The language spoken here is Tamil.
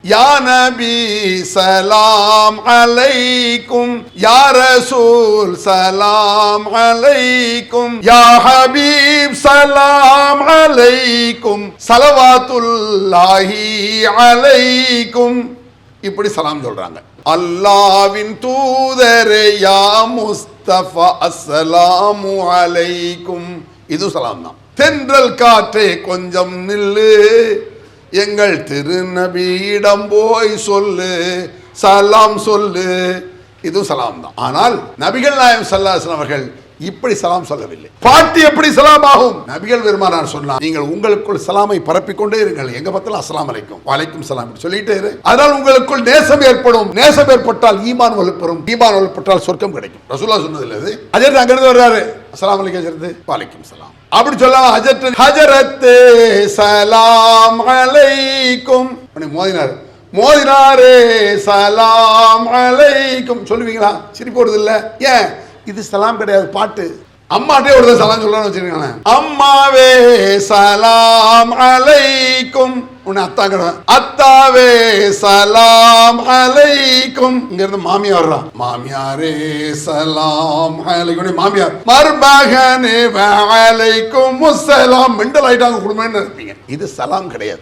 யா நபி சலாம் அலைக்கும், யா ரசூல் சலாம் அலைக்கும், யா ஹபீப் சலாம் அலைக்கும், ஸலவாத்துல்லாஹி அலைக்கும். இப்படி சலாம் சொல்றாங்க. அல்லாஹ்வின் தூதரே யா முஸ்தபா அஸ்ஸலாமு அலைக்கும். இது சலாம் தான். தென்றல் காற்றே கொஞ்சம் நில்லு, எங்கள் திருநபியிடம் போய் சொல்லு, சலாம் சொல்லு. இது சலாம் தான். ஆனால் நபிகள் நாயகம் ஸல்லல்லாஹு அலைஹி வஸல்லம் அவர்கள் இப்படி சலாம் சொல்லவில்லை. பாட்டு எப்படி சலாம் ஆகும்? நபிகள் பெருமானார் சொன்னார், நீங்கள் உங்களுக்குள் சலாமை பரப்பிக்கொண்டே இருங்கள். எங்க பக்கத்துல அஸ்ஸலாமு அலைக்கும், வலைக்கும் சலாம் சொல்லிட்டே இரு. அதனால் உங்களுக்குள் நேசம் ஏற்படும். நேசம் ஏற்பட்டால் ஈமான் வலுப்பெறும். ஈமான் வலுப்பட்டால் சொர்க்கம் கிடைக்கும். ரசூலுல்லாஹ் சொன்னது இல்ல இது. அஜர் அங்கிருந்து வர்றாரு, அஸ்ஸலாமு அலைக்கும் அஜரத், வலைக்கும் சலாம் அப்படி சொல்லாம ஹஜரத் சலாம் அலைக்கும் மோதினார், மோதினாரே சலாம் அலைக்கும் சொல்லுவீங்களா? சிரிப்பு போடுது இல்ல? ஏன்? இது சலாம் கிடையாது, பாட்டு. அம்மாட்டே ஒரு சலாம் சொல்லலாம்னு வச்சிருக்காங்க. அம்மாவே சலாம் அலைக்கும். உன்னை அத்தா கிட்ட அத்தாவே சலாம் அலைக்கும். இங்க இருந்து மாமியார் வர்றான். மாமியாரே சலாம் அலைக்கும். மாமியார் மர்மகனே வலைக்கும் முஸ்ஸலாம். மெண்டல் ஆயிட்டாங்க குடும்பம்னு இருப்பீங்க. இது சலாம் கிடையாது.